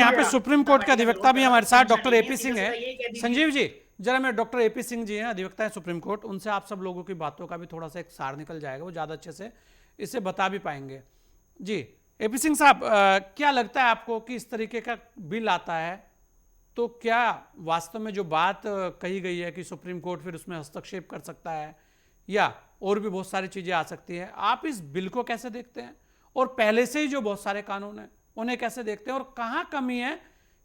यहाँ पे supreme court के अधिवक्ता भी हमारे साथ डॉक्टर एपी सिंह है। संजीव जी, जरा मैं डॉक्टर एपी सिंह जी हैं, अधिवक्ता है सुप्रीम कोर्ट, उनसे आप सब लोगों की बातों का भी थोड़ा सा एक सार निकल जाएगा, वो ज़्यादा अच्छे से इसे बता भी पाएंगे। जी एपी सिंह साहब, क्या लगता है आपको कि इस तरीके का बिल आता है तो क्या वास्तव में जो बात कही गई है कि सुप्रीम कोर्ट फिर उसमें हस्तक्षेप कर सकता है या और भी बहुत सारी चीज़ें आ सकती हैं, आप इस बिल को कैसे देखते हैं? और पहले से ही जो बहुत सारे कानून हैं उन्हें कैसे देखते हैं और कहां कमी है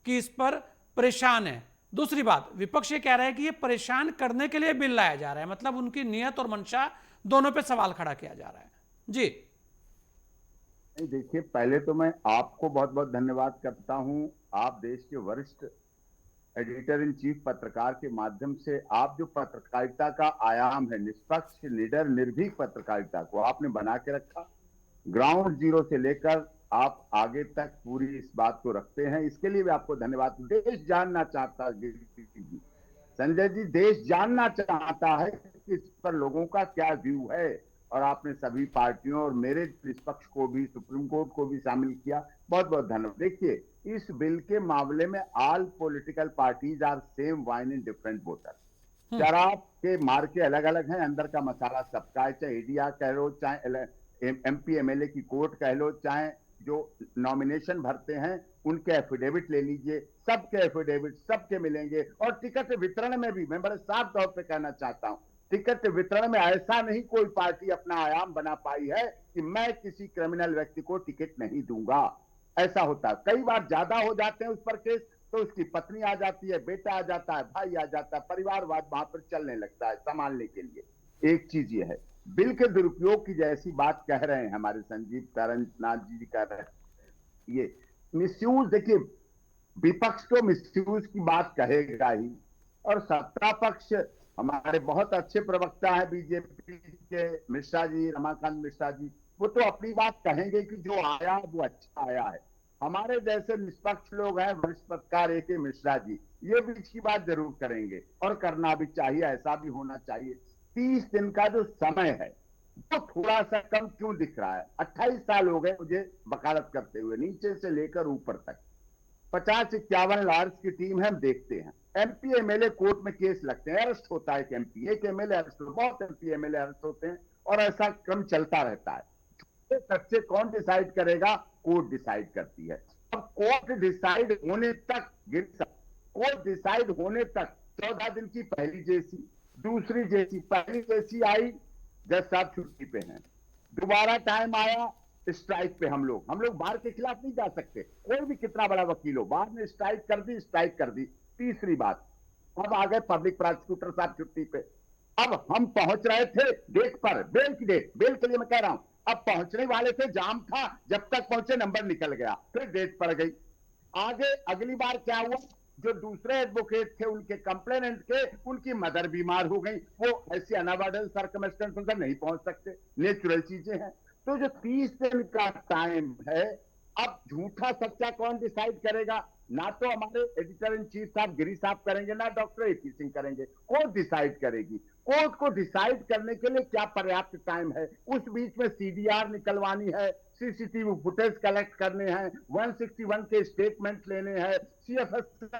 कि इस पर परेशान है? दूसरी बात, विपक्ष ये कह रहा है कि ये परेशान करने के लिए बिल लाया जा रहा है, मतलब उनकी नियत और मंशा दोनों पे सवाल खड़ा किया जा रहा है। जी नहीं, देखिए, पहले तो मैं आपको बहुत बहुत धन्यवाद करता हूं। आप देश के वरिष्ठ एडिटर इन चीफ पत्रकार के माध्यम से आप जो पत्रकारिता का आयाम है, निष्पक्ष, निडर, निर्भीक पत्रकारिता को आपने बना के रखा। ग्राउंड जीरो से लेकर आप आगे तक पूरी इस बात को रखते हैं, इसके लिए भी आपको धन्यवाद। देश जानना चाहता है, संजय जी, देश जानना चाहता है कि इस पर लोगों का क्या व्यू है, और आपने सभी पार्टियों और मेरे निष्पक्ष को भी, सुप्रीम कोर्ट को भी शामिल किया। बहुत बहुत धन्यवाद। देखिए, इस बिल के मामले में all political parties are same wine in different बोतल। शराब के मार्के अलग अलग हैं, अंदर का मसाला सबका है। चाहे ईडीआर कह लो, चाहे एमपी एमएलए की कोर्ट कह लो, चाहे जो नॉमिनेशन भरते हैं उनके एफिडेविट ले लीजिए, सबके एफिडेविट सबके मिलेंगे। और टिकट वितरण में भी मैं बड़े साफ तौर पे कहना चाहता हूं, टिकट वितरण में ऐसा नहीं कोई पार्टी अपना आयाम बना पाई है कि मैं किसी क्रिमिनल व्यक्ति को टिकट नहीं दूंगा। ऐसा होता है, कई बार ज्यादा हो जाते हैं उस पर केस, तो उसकी पत्नी आ जाती है, बेटा आ जाता है, भाई आ जाता है, परिवारवाद वहां पर चलने लगता है संभालने के लिए। एक चीज ये है, बिल के दुरुपयोग की जैसी बात कह रहे हैं हमारे संजीव करंजनाथ जी कह रहे हैं, ये मिसयूज, देखिए, विपक्ष तो मिसयूज की बात कहेगा ही, और सत्ता पक्ष, हमारे बहुत अच्छे प्रवक्ता है बीजेपी के मिश्रा जी, रमाकांत मिश्रा जी, वो तो अपनी बात कहेंगे कि जो आया वो अच्छा आया है। हमारे जैसे निष्पक्ष लोग हैं, वरिष्ठ पत्रकार ए के मिश्रा जी, ये बीच की बात जरूर करेंगे, और करना भी चाहिए, ऐसा भी होना चाहिए। 30 दिन का जो समय है वो थोड़ा सा कम क्यों दिख रहा है? 28 साल हो गए मुझे वकालत करते हुए, नीचे से लेकर ऊपर तक 50-51 लॉयर्स की टीम है, हम देखते हैं एमपी एमएलए कोर्ट में केस लगते हैं, अरेस्ट होता है, एक एमपी, एक एमएलए अरेस्ट होता है, बहुत एमपी एमएलए अरेस्ट होते हैं, और ऐसा क्रम चलता रहता है। सच्चे कौन डिसाइड करेगा? कोर्ट डिसाइड करती है। अब कोर्ट डिसाइड होने तक, कोर्ट डिसाइड होने तक 14 दिन की पहली जेसी, दूसरी जेसी, पहली जेसी आई, जज साहब छुट्टी पे हैं, दोबारा टाइम आया, स्ट्राइक पे हम लोग बार के खिलाफ नहीं जा सकते, कोई भी कितना बड़ा वकील हो, बार ने स्ट्राइक कर दी, स्ट्राइक कर दी। तीसरी बात, अब आ गए पब्लिक प्रोसिक्यूटर साहब छुट्टी पे। अब हम पहुंच रहे थे डेट पर, बेल की डेट, बेल के लिए मैं कह रहा हूं, अब पहुंचने वाले थे, जाम था, जब तक पहुंचे नंबर निकल गया, फिर डेट पड़ गई। आगे अगली बार क्या हुआ, जो दूसरे एडवोकेट थे उनके कंप्लेनेंट के, उनकी मदर बीमार हो गई, वो ऐसी अनअवॉइडेबल सर्कमस्टेंसेस में नहीं पहुंच सकते, नेचुरल चीजें हैं। तो जो 30 दिन का टाइम है, अब झूठा सच्चा कौन डिसाइड करेगा? ना तो हमारे एडिटर इन चीफ साहब गिरी साहब करेंगे, ना डॉक्टर एपी सिंह करेंगे, कोर्ट डिसाइड करेगी। कोर्ट को डिसाइड करने के लिए क्या पर्याप्त टाइम है? उस बीच में सीडीआर निकलवानी है, सीसीटीवी फुटेज कलेक्ट करने हैं, 161 के स्टेटमेंट लेने हैं, सीएफएस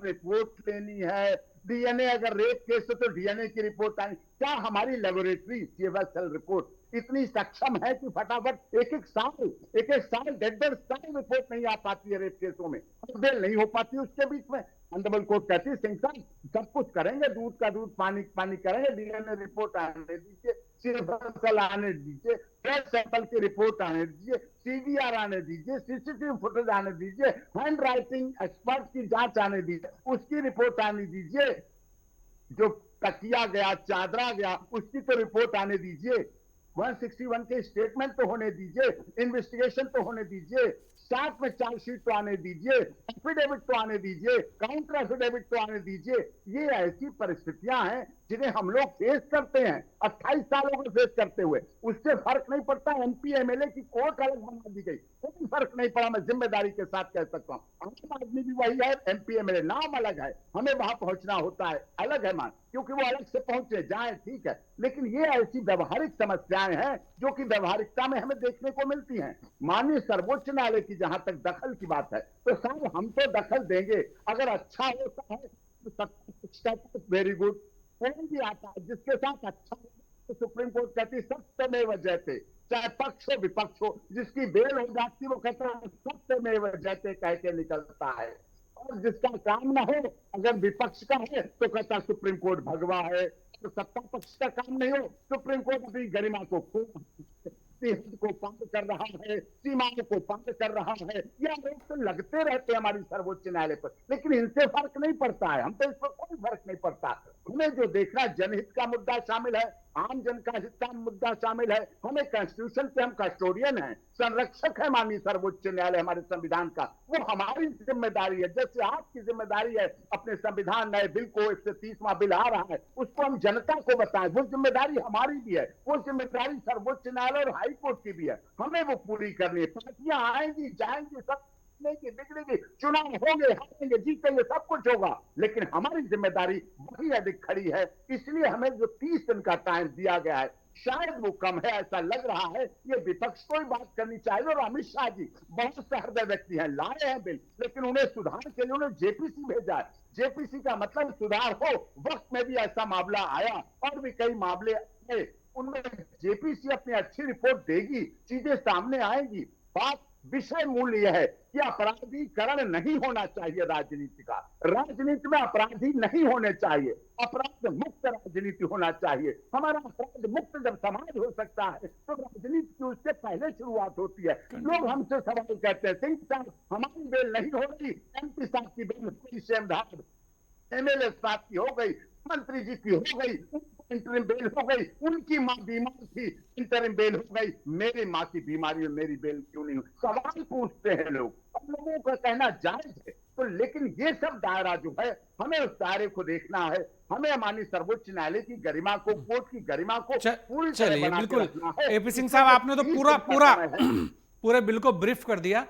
रिपोर्ट लेनी है, डीएनए, अगर रेप केस है तो डीएनए की रिपोर्ट आनी। क्या हमारी लेबोरेटरी सीएफएसएल रिपोर्ट इतनी सक्षम है कि फटाफट एक एक साल 1.5 साल रिपोर्ट नहीं आ पाती है रेप केसों में, बेल नहीं हो पाती उसके बीच में? अंडबल कोर्ट कहती है, सिंह साहब सब कुछ करेंगे, दूध का दूध, पानी पानी करेंगे, डीएनए रिपोर्ट आने दीजिए, सीएफएसएल आने दीजिए, ब्लड सैंपल की रिपोर्ट आने दीजिए, सीडीआर आने दीजिए, सीसीटीवी फुटेज आने दीजिए, हैंड राइटिंग एक्सपर्ट की जांच आने दीजिए, उसकी रिपोर्ट आने दीजिए, जो तकिया गया, चादरा गया, उसकी तो रिपोर्ट आने दीजिए, 161 के स्टेटमेंट तो होने दीजिए, इन्वेस्टिगेशन तो होने दीजिए, साथ में चार्जशीट तो आने दीजिए, एफिडेविट तो आने दीजिए, काउंटर एफिडेविट तो आने दीजिए। ये ऐसी परिस्थितियां हैं जिन्हें हम लोग फेस करते हैं 28 सालों में फेस करते हुए। उससे फर्क नहीं पड़ता एमपी एमएलए की कोर्ट अलग बना दी गई, कोई फर्क नहीं पड़ा, मैं जिम्मेदारी के साथ कह सकता हूं। आम आदमी भी वही है, एमपी एमएलए नाम अलग है, हमें वहां पहुंचना होता है, अलग है मान, क्योंकि वो अलग से पहुंचे जाए, ठीक है, लेकिन ये ऐसी व्यवहारिक समस्याएं हैं जो कि व्यवहारिकता में हमें देखने को मिलती हैं। माननीय सर्वोच्च न्यायालय की की जहां तक दखल की बात है, तो साहब हम तो दखल देंगे, अगर अच्छा होता है तो सत्ता वेरी गुड, कोई भी आता है जिसके साथ अच्छा तो सुप्रीम कोर्ट कहती सत्यमेव जयते, चाहे पक्ष हो विपक्ष हो, जिसकी बेल हो जाती वो कहता है सत्यमेव जयते कह के निकलता है, और जिसका काम ना हो, अगर विपक्ष का है तो कहता सुप्रीम कोर्ट भगवा है, तो सत्ता पक्ष का काम नहीं हो, सुप्रीम कोर्ट अपनी गरिमा को को पार कर रहा है, सीमाओं को पार कर रहा है। ये आरोप तो लगते रहते हैं हमारी सर्वोच्च न्यायालय पर, लेकिन इनसे फर्क नहीं पड़ता है, हम तो इस पर कोई फर्क नहीं पड़ता। हमें जो देखना जनहित का मुद्दा शामिल है, आम जन का हित का मुद्दा शामिल है, हमें कॉन्स्टिट्यूशन के हम कस्टोडियन हैं, संरक्षक है माननीय सर्वोच्च न्यायालय हमारे संविधान का, वो हमारी जिम्मेदारी है। जैसे आपकी जिम्मेदारी है अपने संविधान नए बिल को, 130वां बिल आ रहा है उसको हम जनता को बताएं, वो जिम्मेदारी हमारी भी है, वो जिम्मेदारी सर्वोच्च न्यायालय और हाई कोर्ट की भी है, हमें वो पूरी करनी है। पार्टियां आएंगी जाएंगी, सब बिगड़ेगी, चुनाव होंगे, हारेंगे जीतेंगे, सब कुछ होगा, लेकिन हमारी जिम्मेदारी वही अधिक खड़ी है। इसलिए हमें जो 30 दिन का टाइम दिया गया है शायद वो कम है, ऐसा लग रहा है। ये विपक्ष को ही बात करनी चाहिए, और अमित शाह जी बहुत सहृदय व्यक्ति हैं, लाए हैं बिल, लेकिन उन्हें सुधार के लिए उन्हें जेपीसी भेजा है। जेपीसी का मतलब सुधार हो, वक्त में भी ऐसा मामला आया और भी कई मामले आए, उनमें जेपीसी अपनी अच्छी रिपोर्ट देगी, चीजें सामने आएंगी। बात विषय मूल्य यह है कि अपराधीकरण नहीं होना चाहिए, राजनीति का, राजनीति में अपराधी नहीं होने चाहिए, अपराध मुक्त राजनीति होना चाहिए। हमारा अपराध मुक्त जब समाज हो सकता है तो राजनीति की उससे पहले शुरुआत होती है। लोग हमसे सवाल करते हैं, सिंह साहब हमारी बेल नहीं हो रही, एमपी साहब की बेल हो गई, शेमधार एमएलए साहब की हो गई, मंत्री जी की हो गई, इंटरिम बेल हो गई, उनकी मां बीमार थी इंटरिम बेल हो गई, मेरी मां की बीमारी में मेरी बेल क्यों नहीं हुई? सवाल पूछते हैं लोग, अब लोगों का कहना जायज है, तो लेकिन ये सब दायरा जो है हमें उस दायरे को देखना है, हमें माननीय सर्वोच्च न्यायालय की गरिमा को, कोर्ट की गरिमा को पूरी तरह चलिए बना के बिल्कुल रखना है। एपी सिंह साहब, आपने तो पूरे बिल को ब्रीफ कर दिया।